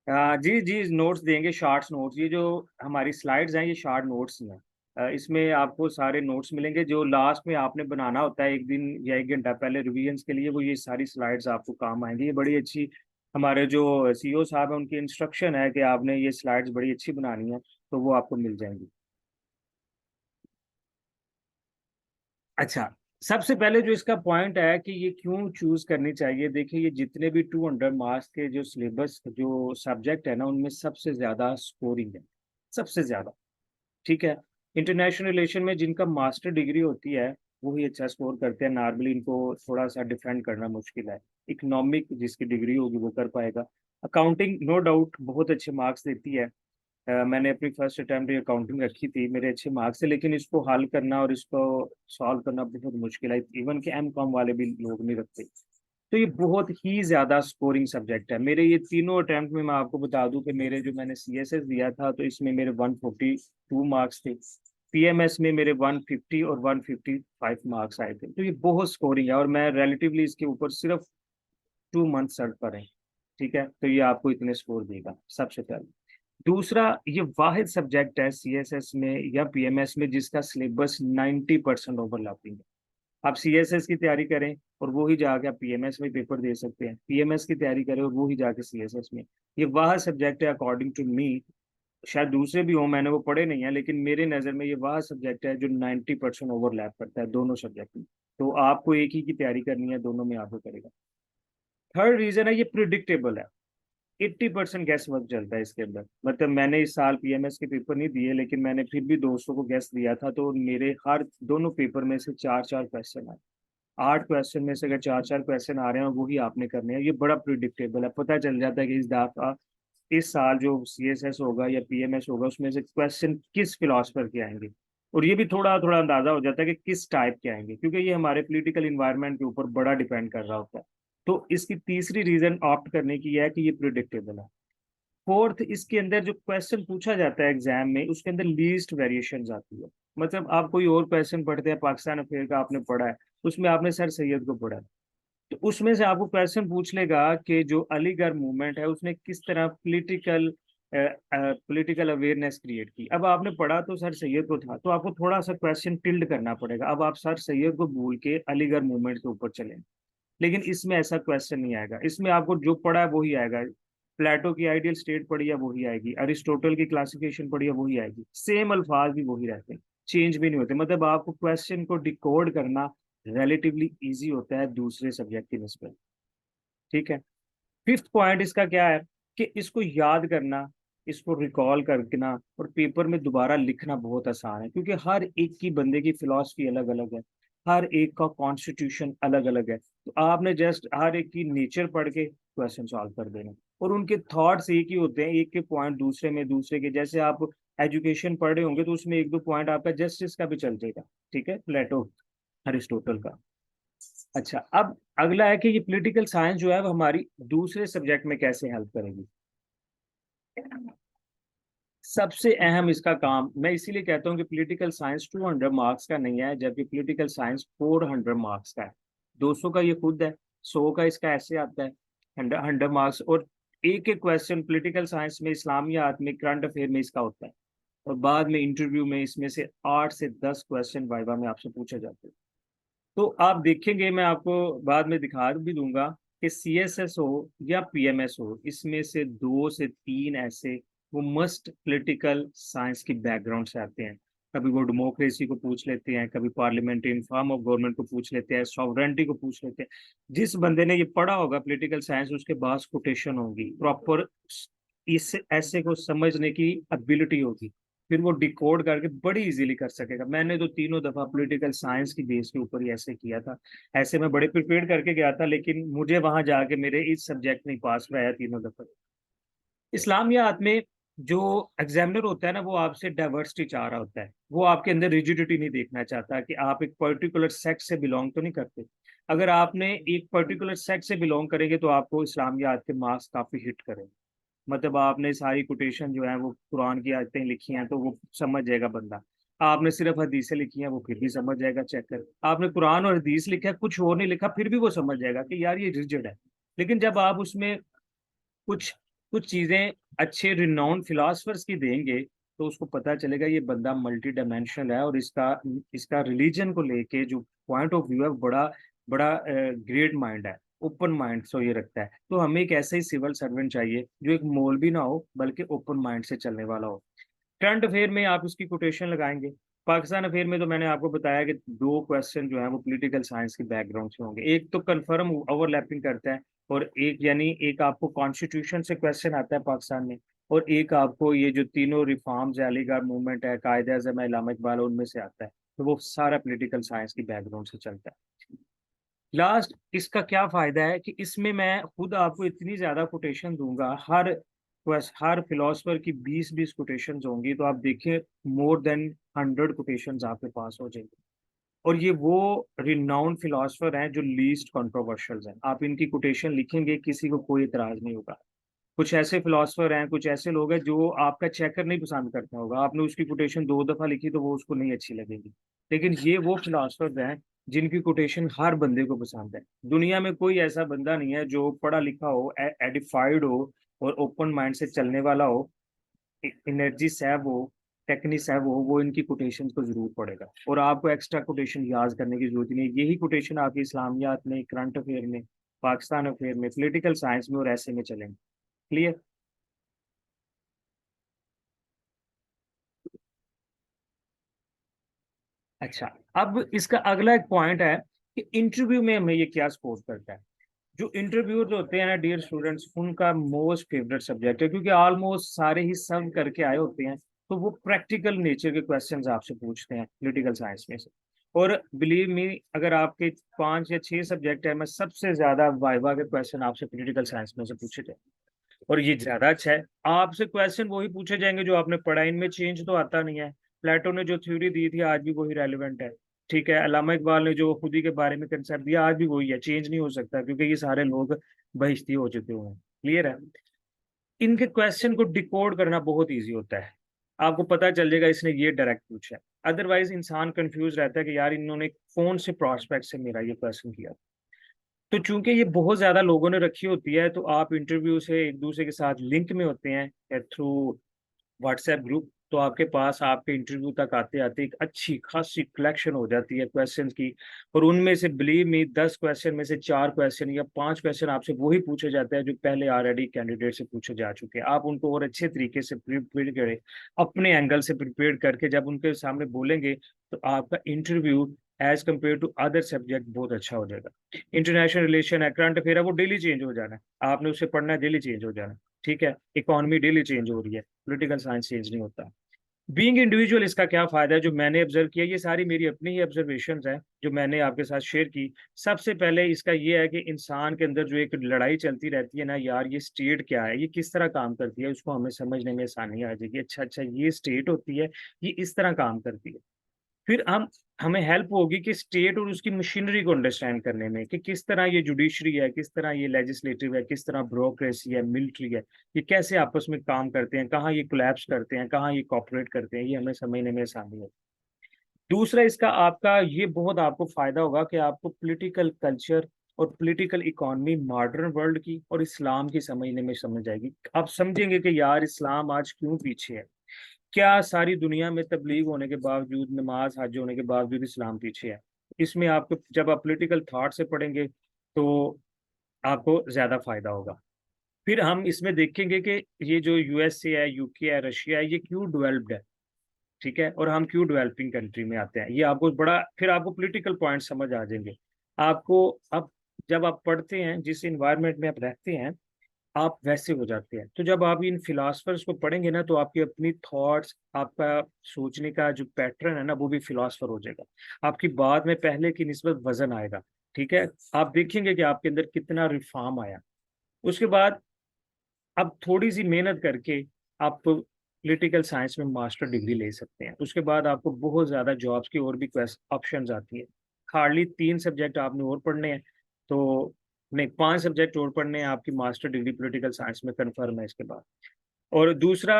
जी जी नोट्स देंगे, शॉर्ट्स नोट्स। ये जो हमारी स्लाइड्स हैं ये शॉर्ट नोट्स हैं। इसमें आपको सारे नोट्स मिलेंगे जो लास्ट में आपने बनाना होता है एक दिन या 1 घंटा पहले रिवीजन के लिए, वो ये सारी स्लाइड्स आपको काम आएंगी। ये बड़ी अच्छी, हमारे जो सीईओ साहब हैं उनकी इंस्ट्रक्शन है कि आपने ये स्लाइड्स बड़ी अच्छी बनानी है, तो वो आपको मिल जाएंगी। अच्छा, सबसे पहले जो इसका पॉइंट है कि ये क्यों चूज करनी चाहिए, देखिए ये जितने भी 200 मार्क्स के जो सिलेबस जो सब्जेक्ट है ना, उनमें सबसे ज्यादा स्कोरिंग है, सबसे ज्यादा, ठीक है। इंटरनेशनल रिलेशन में जिनका मास्टर डिग्री होती है वही अच्छा स्कोर करते हैं, नॉर्मली इनको थोड़ा सा डिफेंड करना मुश्किल है। इकोनॉमिक जिसकी डिग्री होगी वो कर पाएगा। अकाउंटिंग नो डाउट बहुत अच्छे मार्क्स देती है। मैंने अपनी फर्स्ट अटेम्प्ट अकाउंटिंग रखी थी, मेरे अच्छे मार्क्स थे, लेकिन इसको हल करना और इसको सॉल्व करना बहुत मुश्किल है, इवन कि एम कॉम वाले भी लोग नहीं रखते। तो ये बहुत ही ज्यादा स्कोरिंग सब्जेक्ट है। मेरे ये तीनों अटेम्प्ट में मैं आपको बता दूं कि मेरे जो मैंने सीएसएस दिया था तो इसमें मेरे 142 मार्क्स थे। पीएमएस में मेरे 150 और 155 मार्क्स आए थे। तो ये बहुत स्कोरिंग है और मैं रिलेटिवली इसके ऊपर सिर्फ 2 मंथ सर्च पर है, ठीक है। तो ये आपको इतने स्कोर देगा सबसे पहले। दूसरा, ये वाहिद सब्जेक्ट है सीएसएस में या पीएमएस में जिसका सिलेबस 90% ओवरलैपिंग है। आप सीएसएस की तैयारी करें और वो ही जाके आप पीएमएस में पेपर दे सकते हैं, पीएमएस की तैयारी करें और वो ही जाके सीएसएस में। ये वह सब्जेक्ट है अकॉर्डिंग टू मी, शायद दूसरे भी हों, मैंने वो पढ़े नहीं है, लेकिन मेरे नज़र में ये वह सब्जेक्ट है जो 90% ओवरलैप करता है दोनों सब्जेक्ट में। तो आपको एक ही की तैयारी करनी है, दोनों में आपको करेगा। थर्ड रीजन है ये प्रिडिक्टेबल है। 80% गैस वर्क चलता है इसके अंदर। मतलब मैंने इस साल पीएमएस के पेपर नहीं दिए, लेकिन मैंने फिर भी दोस्तों को गैस दिया था, तो मेरे हर दोनों पेपर में से 4-4 क्वेश्चन आए। 8 क्वेश्चन में से अगर 4-4 क्वेश्चन आ रहे हैं और वही आपने करने हैं, ये बड़ा प्रिडिक्टेबल है। पता चल जाता है कि इस साल जो सीएसएस होगा या पीएमएस होगा उसमें से क्वेश्चन किस फिलोसफर के आएंगे। और ये भी थोड़ा थोड़ा अंदाजा हो जाता है कि किस टाइप के आएंगे, क्योंकि ये हमारे पॉलिटिकल इन्वायरमेंट के ऊपर बड़ा डिपेंड कर रहा होता है। तो इसकी तीसरी रीजन ऑप्ट करने की है कि ये प्रिडिक्टेबल है। फोर्थ, इसके अंदर जो क्वेश्चन पूछा जाता है एग्जाम में, उसके अंदर लीस्ट वेरिएशंस आती है। मतलब आप कोई और क्वेश्चन पढ़ते हैं, पाकिस्तान अफेयर का आपने पढ़ा है, उसमें आपने सर सैयद को पढ़ा है, तो उसमें से आपको क्वेश्चन पूछ लेगा कि जो अलीगढ़ मूवमेंट है उसने किस तरह पॉलिटिकल अवेयरनेस क्रिएट की। अब आपने पढ़ा तो सर सैयद को था, तो आपको थोड़ा सा क्वेश्चन टिल्ड करना पड़ेगा। अब आप सर सैयद को भूल के अलीगढ़ मूवमेंट के ऊपर चलें। लेकिन इसमें ऐसा क्वेश्चन नहीं आएगा, इसमें आपको जो पढ़ा है वही आएगा। प्लेटो की आइडियल स्टेट पढ़ी है वही आएगी, अरिस्टोटल की क्लासिफिकेशन पढ़ी है वही आएगी, सेम अल्फाज भी वही रहते हैं, चेंज भी नहीं होते। मतलब आपको क्वेश्चन को डिकोड करना रिलेटिवली इजी होता है दूसरे सब्जेक्ट की निस्बत। ठीक है। फिफ्थ पॉइंट इसका क्या है कि इसको याद करना, इसको रिकॉल करना और पेपर में दोबारा लिखना बहुत आसान है, क्योंकि हर एक की बंदे की फिलॉसफी अलग अलग है, हर एक का कॉन्स्टिट्यूशन अलग अलग है। तो आपने जस्ट हर एक की नेचर पढ़ के क्वेश्चन सॉल्व कर देना, और उनके थॉट्स एक ही होते हैं, एक के पॉइंट दूसरे में दूसरे के। जैसे आप एजुकेशन पढ़ रहे होंगे तो उसमें एक दो पॉइंट आपका जस्टिस का भी चल जाएगा, ठीक है, प्लेटो अरिस्टोटल का। अच्छा, अब अगला है कि ये पॉलिटिकल साइंस जो है वो हमारी दूसरे सब्जेक्ट में कैसे हेल्प करेगी। सबसे अहम इसका काम, मैं इसीलिए कहता हूँ कि पॉलिटिकल साइंस 200 मार्क्स का नहीं है, जबकि पॉलिटिकल साइंस 400 मार्क्स का है। 200 का ये खुद है, 100 का इसका ऐसे आता है, 100 मार्क्स। और एक एक क्वेश्चन पॉलिटिकल साइंस में, इस्लामियात में, करंट अफेयर में इसका होता है। और बाद में इंटरव्यू में इसमें से 8 से 10 क्वेश्चन वाइवा में आपसे पूछे जाते हैं। तो आप देखेंगे, मैं आपको बाद में दिखा भी दूंगा कि सीएसएस हो या पीएमएस हो, इसमें से 2 से 3 ऐसे वो मस्ट पॉलिटिकल साइंस की बैकग्राउंड से आते हैं। कभी वो डेमोक्रेसी को पूछ लेते हैं, कभी पार्लियामेंट्री फॉर्म ऑफ गवर्नमेंट को पूछ लेते हैं, सॉवरेंटी को पूछ लेते हैं। जिस बंदे ने ये पढ़ा होगा पॉलिटिकल साइंस, उसके पास कोटेशन होगी प्रॉपर, इस ऐसे को समझने की एबिलिटी होगी, फिर वो डिकोड करके बड़ी इजीली कर सकेगा। मैंने तो तीनों दफा पॉलिटिकल साइंस की बेस के ऊपर ही ऐसे किया था। ऐसे मैं बड़े प्रिपेयर करके गया था, लेकिन मुझे वहां जाके मेरे इस सब्जेक्ट में पास में आया तीनों दफा। इस्लामियात में जो एग्जामिनर होता है ना, वो आपसे डाइवर्सिटी चाह रहा होता है, वो आपके अंदर रिजिडिटी नहीं देखना चाहता कि आप एक पर्टिकुलर सेक्ट से बिलोंग तो नहीं करते। अगर आपने एक पर्टिकुलर सेक्ट से बिलोंग करेंगे तो आपको इस्लामियात के मार्क्स काफी हिट करेंगे। मतलब आपने सारी कोटेशन जो है वो कुरान की आयतें लिखी हैं तो वो समझ जाएगा बंदा। आपने सिर्फ हदीसें लिखी हैं, वो फिर भी समझ जाएगा, चेक कर। आपने कुरान और हदीस लिखा है, कुछ और नहीं लिखा, फिर भी वो समझ जाएगा कि यार ये रिजिड है। लेकिन जब आप उसमें कुछ कुछ चीजें अच्छे रिनाउंड फिलोसफर्स की देंगे, तो उसको पता चलेगा ये बंदा मल्टी डायमेंशनल है, और इसका इसका रिलीजन को लेके जो पॉइंट ऑफ व्यू है बड़ा बड़ा ग्रेट माइंड है, ओपन माइंड सो ये रखता है। तो हमें एक ऐसा ही सिविल सर्वेंट चाहिए जो एक मौलवी ना हो, बल्कि ओपन माइंड से चलने वाला हो। करंट अफेयर में आप उसकी कोटेशन लगाएंगे। पाकिस्तान अफेयर में तो मैंने आपको बताया कि 2 क्वेश्चन जो है वो पॉलिटिकल साइंस की बैकग्राउंड से होंगे, एक तो कंफर्म ओवरलैपिंग करता है, और एक यानी एक आपको कॉन्स्टिट्यूशन से क्वेश्चन आता है पाकिस्तान में, और एक आपको ये जो तीनों रिफॉर्म्स है, अलीगढ़ मूवमेंट है, कायदे आज़म है, इलामा इकबाल, उनमें से आता है। तो वो सारा पॉलिटिकल साइंस की बैकग्राउंड से चलता है। लास्ट, इसका क्या फायदा है कि इसमें मैं खुद आपको इतनी ज्यादा कोटेशन दूंगा, हर फिलोसफर की 20-20 कोटेशन होंगी, तो आप देखिए मोर देन 100 कोटेशन आपके पास हो जाएंगे। और ये वो रिनाउंड फिलोसफर हैं जो लीस्ट कंट्रोवर्शियल हैं, आप इनकी कोटेशन लिखेंगे किसी को कोई इतराज नहीं होगा। कुछ ऐसे फिलोसफर हैं, कुछ ऐसे लोग हैं जो आपका चेकर नहीं पसंद करता होगा, आपने उसकी कोटेशन 2 दफा लिखी तो वो उसको नहीं अच्छी लगेगी। लेकिन ये वो फिलोसफर हैं जिनकी कोटेशन हर बंदे को पसंद है। दुनिया में कोई ऐसा बंदा नहीं है जो पढ़ा लिखा हो, एडिफाइड हो, और ओपन माइंड से चलने वाला हो, एनर्जी सेव हो, टेक्निक सेव हो, वो इनकी कोटेशन को जरूर पढ़ेगा। और आपको एक्स्ट्रा कोटेशन याद करने की जरूरत नहीं है, यही कोटेशन आपकी इस्लामियात में, करंट अफेयर में, पाकिस्तान अफेयर में, पॉलिटिकल साइंस में और ऐसे में चलेंगे। क्लियर। अच्छा, अब इसका अगला एक पॉइंट है कि इंटरव्यू में हमें ये क्या स्कोर करता है। जो इंटरव्यूअर होते हैं ना डियर स्टूडेंट्स, उनका मोस्ट फेवरेट सब्जेक्ट है, क्योंकि ऑलमोस्ट सारे ही सर्व करके आए होते हैं, तो वो प्रैक्टिकल नेचर के क्वेश्चंस आपसे पूछते हैं पॉलिटिकल साइंस में से। और बिलीव मी, अगर आपके 5 या 6 सब्जेक्ट है, मैं सबसे ज्यादा वाइवा के क्वेश्चन आपसे पॉलिटिकल साइंस में से पूछे जाए, और ये ज्यादा अच्छा है। आपसे क्वेश्चन वही पूछे जाएंगे जो आपने पढ़ा, इनमें चेंज तो आता नहीं है। प्लेटो ने जो थ्योरी दी थी आज भी वही रेलिवेंट है। ठीक है, अल्लामा इकबाल ने जो खुदी के बारे में कंसेप्ट दिया आज भी वही है, चेंज नहीं हो सकता, क्योंकि ये सारे लोग बहिश्ती हो चुके हुए हैं। क्लियर है? इनके क्वेश्चन को डिकोड करना बहुत ईजी होता है, आपको पता चल जाएगा इसने ये डायरेक्ट पूछा है। अदरवाइज इंसान कंफ्यूज रहता है कि यार इन्होंने कौन से प्रोस्पेक्ट से मेरा ये क्वेश्चन किया। तो चूंकि ये बहुत ज्यादा लोगों ने रखी होती है, तो आप इंटरव्यू से एक दूसरे के साथ लिंक में होते हैं थ्रू व्हाट्सएप ग्रुप, तो आपके पास आपके इंटरव्यू तक आते आते एक अच्छी खासी कलेक्शन हो जाती है क्वेश्चंस की। और उनमें से बिलीव मी 10 क्वेश्चन में से 4 क्वेश्चन या 5 क्वेश्चन आपसे वही पूछे जाते हैं जो पहले ऑलरेडी कैंडिडेट से पूछे जा चुके हैं। आप उनको और अच्छे तरीके से प्रिपेयर करें, अपने एंगल से प्रिपेयर करके जब उनके सामने बोलेंगे, तो आपका interview as compare to other subject बहुत अच्छा हो जाएगा। इंटरनेशनल रिलेशन है, करंट अफेयर है, वो डेली चेंज हो जाना है, आपने उसे पढ़ना है, डेली चेंज हो जाना है। ठीक है, इकोनॉमी डेली चेंज हो रही है, पॉलिटिकल साइंस चेंज नहीं होता। बीइंग इंडिविजुअल, इसका क्या फायदा है जो मैंने ऑब्जर्व किया, ये सारी मेरी अपनी ही ऑब्जर्वेशंस हैं जो मैंने आपके साथ शेयर की। सबसे पहले इसका ये है कि इंसान के अंदर जो एक लड़ाई चलती रहती है ना, यार ये स्टेट क्या है, ये किस तरह काम करती है, उसको हमें समझने में आसानी आ जाएगी। अच्छा अच्छा, ये स्टेट होती है, ये इस तरह काम करती है। फिर हम हमें हेल्प होगी कि स्टेट और उसकी मशीनरी को अंडरस्टैंड करने में, कि किस तरह ये जुडिशरी है, किस तरह ये लेजिस्लेटिव है, किस तरह ब्यूरोक्रेसी है, मिलिट्री है, ये कैसे आपस में काम करते हैं, कहाँ ये कोलैप्स करते हैं, कहाँ ये कॉपरेट करते हैं, ये हमें समझने में आसानी है। दूसरा इसका आपका ये बहुत आपको फायदा होगा कि आपको पॉलिटिकल कल्चर और पॉलिटिकल इकोनॉमी मॉडर्न वर्ल्ड की और इस्लाम की समझने में समझ आएगी। आप समझेंगे कि यार इस्लाम आज क्यों पीछे है, क्या सारी दुनिया में तबलीग होने के बावजूद, नमाज हज होने के बावजूद इस्लाम पीछे है। इसमें आपको जब आप पॉलिटिकल थॉट से पढ़ेंगे, तो आपको ज्यादा फायदा होगा। फिर हम इसमें देखेंगे कि ये जो यूएसए है, यूके है, रशिया है, ये क्यों डेवलप्ड है। ठीक है, और हम क्यों डेवलपिंग कंट्री में आते हैं, ये आपको बड़ा, फिर आपको पॉलिटिकल पॉइंट समझ आ जाएंगे। आपको अब जब आप पढ़ते हैं, जिस इन्वायरमेंट में आप रहते हैं, आप वैसे हो जाते हैं। तो जब आप इन फिलोसफर्स को पढ़ेंगे ना, तो आपकी अपनी थॉट्स, आपका सोचने का जो पैटर्न है ना, वो भी फिलोसफर हो जाएगा। आपकी बात में पहले की निस्बत वजन आएगा। ठीक है, आप देखेंगे कि आपके अंदर कितना रिफॉर्म आया। उसके बाद अब थोड़ी सी मेहनत करके आप पॉलिटिकल साइंस में मास्टर डिग्री ले सकते हैं। उसके बाद आपको बहुत ज़्यादा जॉब्स की और भी ऑप्शंस आती है। हार्डली 3 सब्जेक्ट आपने और पढ़ने हैं, तो नहीं, 5 सब्जेक्ट और पढ़ने हैं, आपकी मास्टर डिग्री पॉलिटिकल साइंस में कंफर्म है इसके बाद। और दूसरा,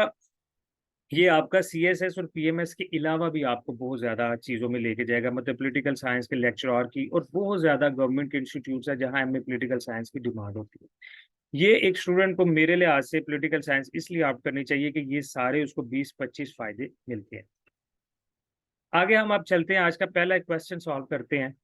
ये आपका सीएसएस और पीएमएस के अलावा भी आपको बहुत ज्यादा चीजों में लेके जाएगा, मतलब पॉलिटिकल साइंस के लेक्चरर की, और बहुत ज्यादा गवर्नमेंट के इंस्टीट्यूट्स है जहां हमें पॉलिटिकल साइंस की डिमांड होती है। ये एक स्टूडेंट को मेरे लिहाज से पॉलिटिकल साइंस इसलिए ऑप्ट करनी चाहिए कि ये सारे उसको 20-25 फायदे मिलते हैं। आगे हम आप चलते हैं, आज का पहला क्वेश्चन सॉल्व करते हैं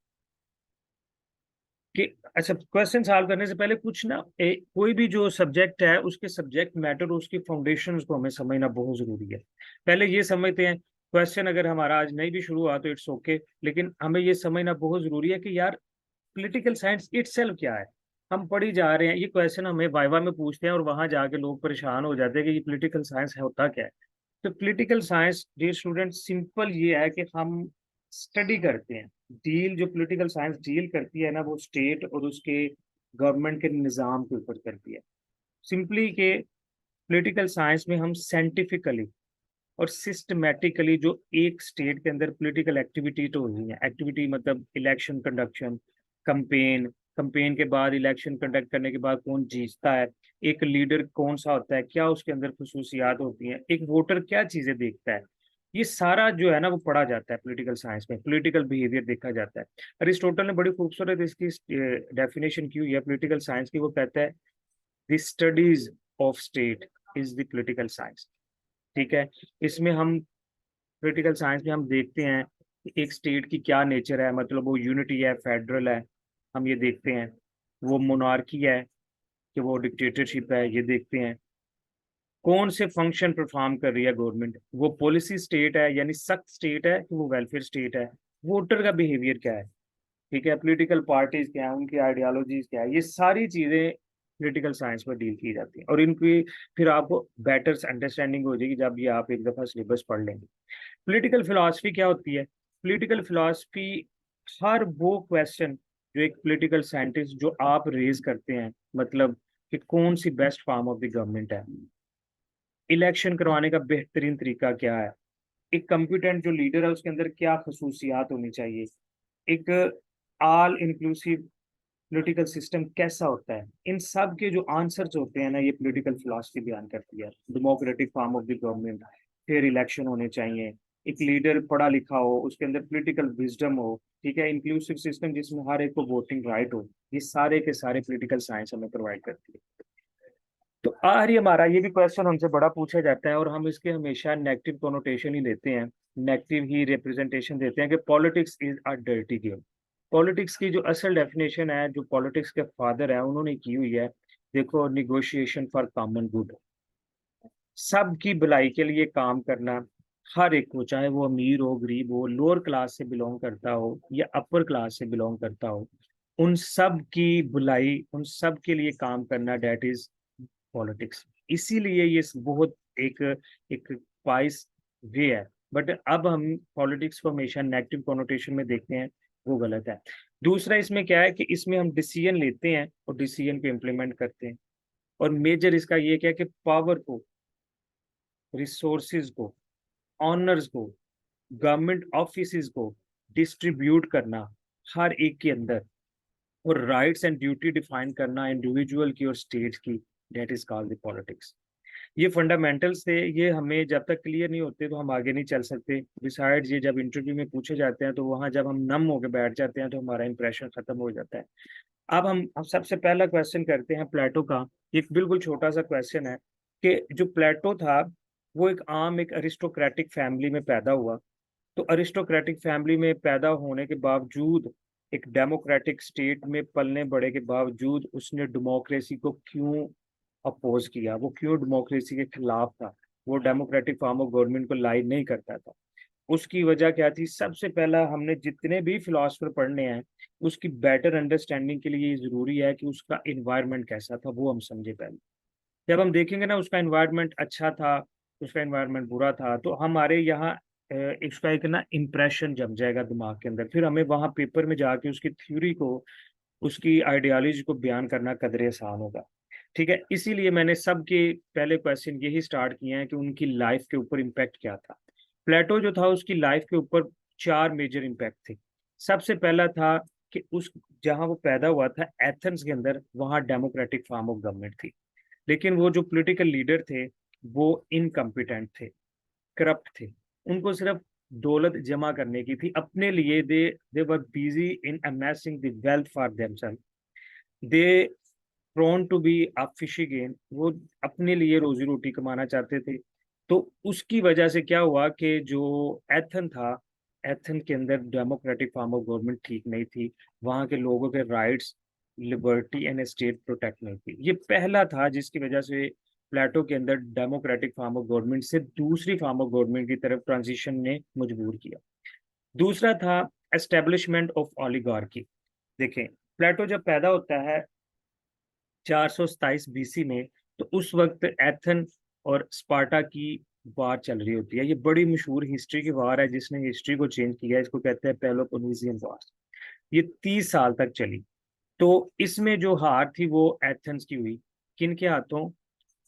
कि अच्छा, क्वेश्चन सॉल्व करने से पहले कुछ ना, कोई भी जो सब्जेक्ट है उसके सब्जेक्ट मैटर, उसकी फाउंडेशन को हमें समझना बहुत जरूरी है। पहले ये समझते हैं, क्वेश्चन अगर हमारा आज नहीं भी शुरू हुआ तो इट्स ओके, लेकिन हमें ये समझना बहुत जरूरी है कि यार पॉलिटिकल साइंस इटसेल्फ क्या है। हम पढ़ी जा रहे हैं, ये क्वेश्चन हमें वाइवा में पूछते हैं और वहां जाके लोग परेशान हो जाते हैं कि ये पॉलिटिकल साइंस है, होता क्या है। तो political science dear student simple ये है कि हम स्टडी करते हैं, डील जो पॉलिटिकल साइंस डील करती है ना, वो स्टेट और उसके गवर्नमेंट के निज़ाम के ऊपर करती है। सिंपली के पॉलिटिकल साइंस में हम साइंटिफिकली और सिस्टमेटिकली जो एक स्टेट के अंदर पॉलिटिकल एक्टिविटी तो होनी है, एक्टिविटी मतलब इलेक्शन कंडक्शन, कंपेन, कंपेन के बाद इलेक्शन कंडक्ट करने के बाद कौन जीतता है, एक लीडर कौन सा होता है, क्या उसके अंदर खसूसियात होती हैं, एक वोटर क्या चीजें देखता है, ये सारा जो है ना वो पढ़ा जाता है पॉलिटिकल साइंस में। पॉलिटिकल बिहेवियर देखा जाता है। अरिस्टोटल ने बड़ी खूबसूरत इसकी डेफिनेशन की हुई है पॉलिटिकल साइंस की, वो कहता है the studies of state is the political science. ठीक है, इसमें हम पॉलिटिकल साइंस में हम देखते हैं कि एक स्टेट की क्या नेचर है, मतलब वो यूनिटी है, फेडरल है, हम ये देखते हैं, वो मोनार्की है कि वो डिक्टेटरशिप है, ये देखते हैं, कौन से फंक्शन परफॉर्म कर रही है गवर्नमेंट, वो पॉलिसी स्टेट है यानी सख्त स्टेट है कि वो वेलफेयर स्टेट है, वोटर का बिहेवियर क्या है। ठीक है, पॉलिटिकल पार्टीज क्या है, उनकी आइडियोलॉजीज क्या है, ये सारी चीजें पॉलिटिकल साइंस में डील की जाती हैं, और इनकी फिर आपको बेटर अंडरस्टैंडिंग हो जाएगी जब ये आप एक दफा सिलेबस पढ़ लेंगे। पॉलिटिकल फिलॉसफी क्या होती है? पॉलिटिकल फिलॉसफी हर वो क्वेश्चन जो एक पॉलिटिकल साइंटिस्ट जो आप रेज करते हैं, मतलब कि कौन सी best form of the government है, इलेक्शन करवाने का बेहतरीन तरीका क्या है, एक कंपिटेंट जो लीडर है उसके अंदर क्या खसूसियात होनी चाहिए, एक ऑल इंक्लूसिव पॉलिटिकल सिस्टम कैसा होता है, इन सब के जो आंसर्स होते हैं ना, ये पॉलिटिकल फिलॉसफी बयान करती है। Democratic form of the government, फिर इलेक्शन होने चाहिए, एक लीडर पढ़ा लिखा हो, उसके अंदर पॉलिटिकल विजडम हो, ठीक है, इंक्लूसिव सिस्टम जिसमें हर एक को वोटिंग राइट हो, ये सारे के सारे पॉलिटिकल साइंस हमें प्रोवाइड करती है। तो आर हमारा ये भी क्वेश्चन हमसे बड़ा पूछा जाता है, और हम इसके हमेशा नेगेटिव कोनोटेशन ही देते हैं, नेगेटिव ही रिप्रेजेंटेशन देते हैं कि politics is a dirty game. Politics की जो असल डेफिनेशन है, जो पॉलिटिक्स के फादर है उन्होंने की हुई है, देखो, निगोशिएशन फॉर कॉमन गुड, सबकी भलाई के लिए काम करना, हर एक को, चाहे वो अमीर हो, गरीब हो, लोअर क्लास से बिलोंग करता हो या अपर क्लास से बिलोंग करता हो, उन सब की भलाई, उन सब के लिए काम करना, डेट इज पॉलिटिक्स। इसीलिए ये बहुत एक एक वाइस वे है, बट अब हम पॉलिटिक्स को हमेशा नेगेटिव कोनोटेशन में देखते हैं, वो गलत है। दूसरा इसमें क्या है कि इसमें हम डिसीजन लेते हैं और डिसीजन को इम्प्लीमेंट करते हैं, और मेजर इसका ये क्या है कि पावर को, रिसोर्सिस को, ऑनर्स को, गवर्नमेंट ऑफिस को डिस्ट्रीब्यूट करना हर एक के अंदर, और राइट्स एंड ड्यूटी डिफाइन करना इंडिविजुअल की और स्टेट की, that is called the politics. ये फंडामेंटल्स थे, ये हमें जब तक क्लियर नहीं होते तो हम आगे नहीं चल सकते। बिसाइड्स ये जब इंटरव्यू में पूछे जाते हैं तो वहां जब हम नम होकर बैठ जाते हैं तो हमारा इंप्रेशन खत्म हो जाता है। अब सबसे पहला क्वेश्चन करते हैं प्लेटो का। एक बिल्कुल छोटा सा क्वेश्चन है कि जो प्लेटो था वो एक आम एक अरिस्टोक्रेटिक फैमिली में पैदा हुआ, तो अरिस्टोक्रेटिक फैमिली में पैदा होने के बावजूद, एक डेमोक्रेटिक स्टेट में पलने बड़े के बावजूद, उसने डेमोक्रेसी को क्यों अपोज किया, वो क्यों डेमोक्रेसी के खिलाफ था, वो डेमोक्रेटिक फॉर्म ऑफ गवर्नमेंट को लाइक नहीं करता था? उसकी वजह क्या थी? सबसे पहला, हमने जितने भी फिलोसफर पढ़ने हैं उसकी बेटर अंडरस्टैंडिंग के लिए ये जरूरी है कि उसका इन्वायरमेंट कैसा था वो हम समझे पहले। जब हम देखेंगे ना उसका इन्वायरमेंट अच्छा था, उसका इन्वायरमेंट बुरा था, तो हमारे यहाँ इसका एक ना इम्प्रेशन जम जाएगा दिमाग के अंदर, फिर हमें वहाँ पेपर में जाके उसकी थ्योरी को, उसकी आइडियोलॉजी को बयान करना कदरे आसान होगा। ठीक है, इसीलिए मैंने सबके पहले क्वेश्चन यही स्टार्ट किए हैं कि उनकी लाइफ के ऊपर इम्पैक्ट क्या था। प्लेटो जो था उसकी लाइफ के ऊपर चार मेजर इम्पैक्ट थे। सबसे पहला था कि उस जहाँ वो पैदा हुआ था एथेंस के अंदर, वहाँ डेमोक्रेटिक फॉर्म ऑफ गवर्नमेंट थी, लेकिन वो जो पॉलिटिकल लीडर थे वो इनकम्पिटेंट थे, करप्ट थे, उनको सिर्फ दौलत जमा करने की थी अपने लिए। They were busy in amassing the wealth for themselves, they prone to be a fishy gain, वो अपने लिए रोजी रोटी कमाना चाहते थे। तो उसकी वजह से क्या हुआ कि जो एथन था, एथन के अंदर डेमोक्रेटिक फॉर्म ऑफ गवर्नमेंट ठीक नहीं थी, वहाँ के लोगों के rights, liberty and state protect नहीं थी। ये पहला था जिसकी वजह से प्लेटो के अंदर डेमोक्रेटिक फॉर्म ऑफ गवर्नमेंट से दूसरी फॉर्म ऑफ गवर्नमेंट की तरफ ट्रांजिशन ने मजबूर किया। दूसरा था एस्टेब्लिशमेंट ऑफ ओलिगार्की। देखें, प्लेटो जब पैदा होता है 427 बीसी में, तो उस वक्त एथन और स्पार्टा की वार चल रही होती है। ये बड़ी मशहूर हिस्ट्री की वार है जिसने हिस्ट्री को चेंज किया है, इसको कहते हैं पेलोपोनेसियन वार। ये 30 साल तक चली। तो इसमें जो हार थी वो एथेंस की हुई, किन के हाथों?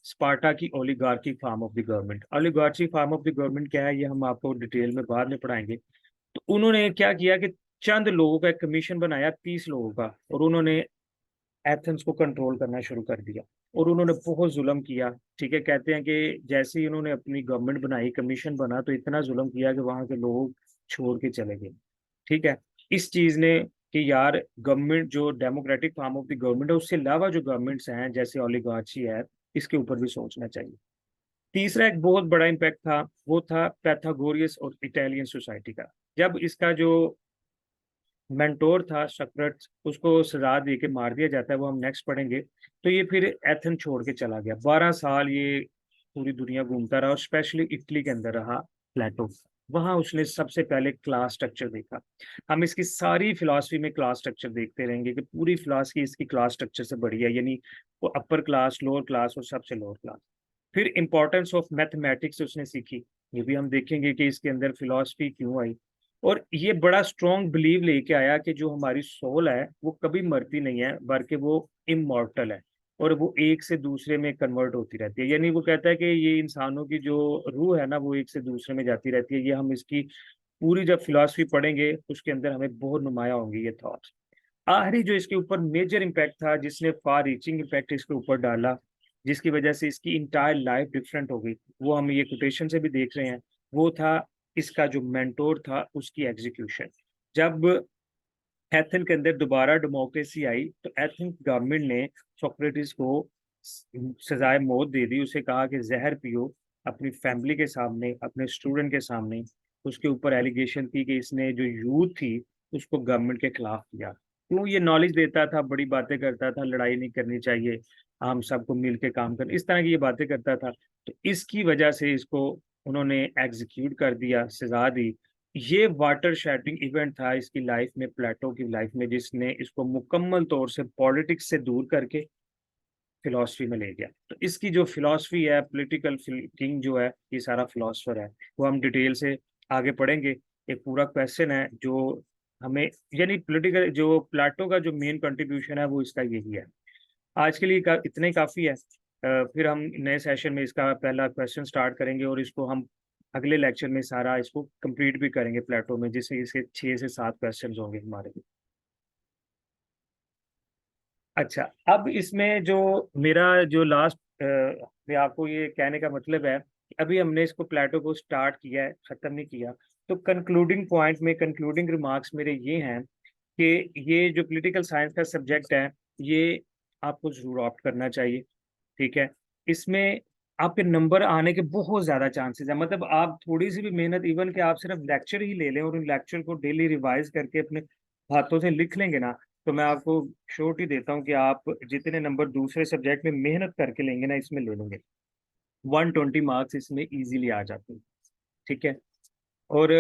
स्पार्टा की oligarchy form of the government. Oligarchy form of the government क्या है ये हम आपको डिटेल में बाद में पढ़ाएंगे। तो उन्होंने क्या किया कि चंद लोगों का एक कमीशन बनाया, 30 लोगों का, और उन्होंने एथेंस को कंट्रोल करना शुरू कर दिया, और उन्होंने बहुत जुल्म किया। ठीक है, कहते हैं कि जैसे ही उन्होंने अपनी गवर्नमेंट बनाई, कमीशन बना, तो इतना जुल्म किया कि वहां के लोग छोड़ के चले गए। ठीक है, इस चीज ने कि यार गवर्नमेंट जो democratic form of the government है उससे अलावा जो गवर्नमेंट्स हैं जैसे ओलिगार्ची है, इसके ऊपर भी सोचना चाहिए। तीसरा एक बहुत बड़ा इम्पैक्ट था, वो था पैथागोरियस और इटालियन सोसाइटी का। जब इसका जो मेंटोर था सक्रेट्स, उसको सजा दे के मार दिया जाता है, वो हम नेक्स्ट पढ़ेंगे। तो ये फिर एथन छोड़ के चला गया, 12 साल ये पूरी दुनिया घूमता रहा, और स्पेशली इटली के अंदर रहा प्लेटो। वहां उसने सबसे पहले क्लास स्ट्रक्चर देखा। हम इसकी सारी फिलॉसफी में क्लास स्ट्रक्चर देखते रहेंगे कि पूरी फिलॉसफी इसकी क्लास स्ट्रक्चर से बड़ी है, यानी वो अपर क्लास, लोअर क्लास और सबसे लोअर क्लास। फिर इंपॉर्टेंस ऑफ मैथमेटिक्स उसने सीखी, ये भी हम देखेंगे कि इसके अंदर फिलॉसफी क्यों आई। और ये बड़ा स्ट्रॉन्ग बिलीव लेके आया कि जो हमारी सोल है वो कभी मरती नहीं है, बल्कि वो इमॉर्टल है और वो एक से दूसरे में कन्वर्ट होती रहती है। यानी वो कहता है कि ये इंसानों की जो रूह है ना, वो एक से दूसरे में जाती रहती है। ये हम इसकी पूरी जब फिलॉसफी पढ़ेंगे उसके अंदर हमें बहुत नुमाया होंगे ये थॉट्स। आखिरी जो इसके ऊपर मेजर इम्पैक्ट था, जिसने फार रीचिंग इम्पैक्ट इसके ऊपर डाला, जिसकी वजह से इसकी इंटायर लाइफ डिफरेंट हो गई, वो हम ये कोटेशन से भी देख रहे हैं, वो था इसका जो मेंटोर था उसकी एग्जीक्यूशन। जब एथेन के अंदर दोबारा डेमोक्रेसी आई तो एथेन गवर्नमेंट ने सोक्रेटिस को सजाए मौत दे दी। उसे कहा कि जहर पियो, अपनी फैमिली के सामने, अपने स्टूडेंट के सामने। उसके ऊपर एलिगेशन थी कि इसने जो यूथ थी उसको गवर्नमेंट के खिलाफ किया। क्यों? ये नॉलेज देता था, बड़ी बातें करता था, लड़ाई नहीं करनी चाहिए, हम सबको मिल के काम कर, इस तरह की ये बातें करता था। तो इसकी वजह से इसको उन्होंने एग्जीक्यूट कर दिया, सजा दी। ये वाटर शेडिंग इवेंट था इसकी लाइफ में, प्लेटो की लाइफ में, जिसने इसको मुकम्मल तौर से पॉलिटिक्स से दूर करके फिलॉसफी में ले गया। तो इसकी जो फिलॉसफी है, पॉलिटिकल थिंकिंग जो है, ये सारा फिलॉसफर है, वो हम डिटेल से आगे पढ़ेंगे। एक पूरा क्वेश्चन है जो हमें, यानी पॉलिटिकल जो प्लेटो का जो मेन कंट्रीब्यूशन है वो इसका यही है। आज के लिए इतना ही काफ़ी है। फिर हम नए सेशन में इसका पहला क्वेश्चन स्टार्ट करेंगे और इसको हम अगले लेक्चर में सारा इसको कंप्लीट भी करेंगे प्लेटो में, जिससे इसके 6 से 7 क्वेश्चन होंगे हमारे। अच्छा, अब इसमें जो मेरा जो लास्ट मैं आपको ये कहने का मतलब है कि अभी हमने इसको प्लेटो को स्टार्ट किया है, खत्म नहीं किया। तो कंक्लूडिंग पॉइंट में कंक्लूडिंग रिमार्क्स मेरे ये हैं कि ये जो पॉलिटिकल साइंस का सब्जेक्ट है, ये आपको जरूर ऑप्ट करना चाहिए। ठीक है, इसमें आपके नंबर आने के बहुत ज्यादा चांसेस है। मतलब आप थोड़ी सी भी मेहनत, इवन कि आप सिर्फ लेक्चर ही ले लें और उन लेक्चर को डेली रिवाइज करके अपने हाथों से लिख लेंगे ना, तो मैं आपको श्योरिटी देता हूँ कि आप जितने नंबर दूसरे सब्जेक्ट में मेहनत करके लेंगे ना, इसमें ले लेंगे। 120 मार्क्स इसमें इजीली आ जाते हैं। ठीक है। और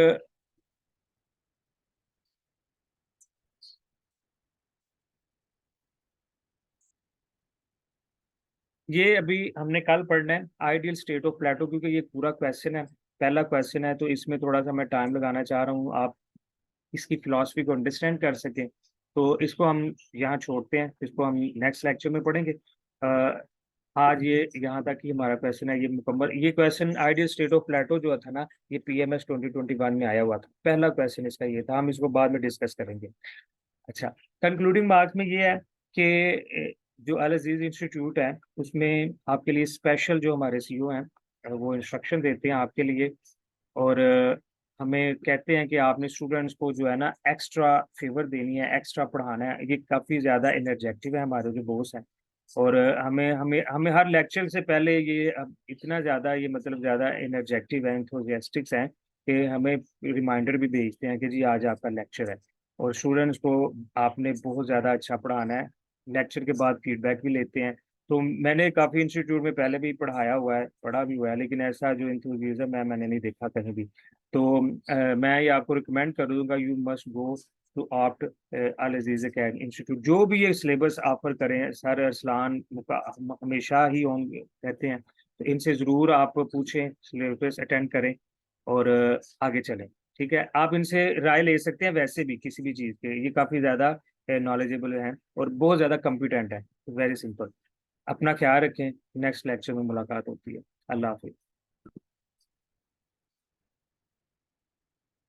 ये अभी हमने कल पढ़ना है आइडियल स्टेट ऑफ प्लेटो, क्योंकि ये पूरा क्वेश्चन है, पहला क्वेश्चन है, तो इसमें थोड़ा सा मैं टाइम लगाना चाह रहा हूँ, आप इसकी फिलॉसफी को अंडरस्टैंड कर सकें। तो इसको हम यहाँ छोड़ते हैं, इसको हम नेक्स्ट लेक्चर में पढ़ेंगे। आज ये यहाँ तक ही हमारा क्वेश्चन है, ये मुकम्मल। ये question ideal state of Plato जो था ना, ये PMS 2021 में आया हुआ था, पहला क्वेश्चन इसका ये था। हम इसको बाद में डिस्कस करेंगे। अच्छा, कंक्लूडिंग मार्क्स में ये है कि जो अल अजीज इंस्टीट्यूट है उसमें आपके लिए स्पेशल जो हमारे CEO हैं, वो इंस्ट्रक्शन देते हैं आपके लिए। और हमें कहते हैं कि आपने स्टूडेंट्स को जो है ना एक्स्ट्रा फेवर देनी है, एक्स्ट्रा पढ़ाना है। ये काफ़ी ज़्यादा एनर्जेटिव है हमारे जो बॉस हैं। और हमें हमें हमें हर लेक्चर से पहले ये अब इतना ज़्यादा, ये मतलब ज़्यादा एनर्जेटिव है, इंथुजियास्टिक्स हैं कि हमें रिमाइंडर भी भेजते हैं कि जी आज आपका लेक्चर है। और स्टूडेंट्स को आपने बहुत ज़्यादा अच्छा पढ़ाना है। लेक्चर के बाद फीडबैक भी लेते हैं। तो मैंने काफ़ी इंस्टीट्यूट में पहले भी पढ़ाया हुआ है, पढ़ा भी हुआ है, लेकिन ऐसा जो इंथुजियाज्म है मैंने नहीं देखा कहीं भी। तो मैं ये आपको रिकमेंड कर दूंगा, you must go to opt Al Aziz academy institute. जो भी ये सिलेबस ऑफर करें, सर अरसलान हमेशा ही होंगे रहते हैं, तो इनसे ज़रूर आप पूछें, सिलेबस अटेंड करें और आगे चलें। ठीक है, आप इनसे राय ले सकते हैं वैसे भी किसी भी चीज़ के, ये काफ़ी ज़्यादा नॉलेजेबल हैं और बहुत ज़्यादा कम्पिटेंट है। Very simple. अपना ख्याल रखें, नेक्स्ट लेक्चर में मुलाकात होती है। अल्लाह हाफिज़।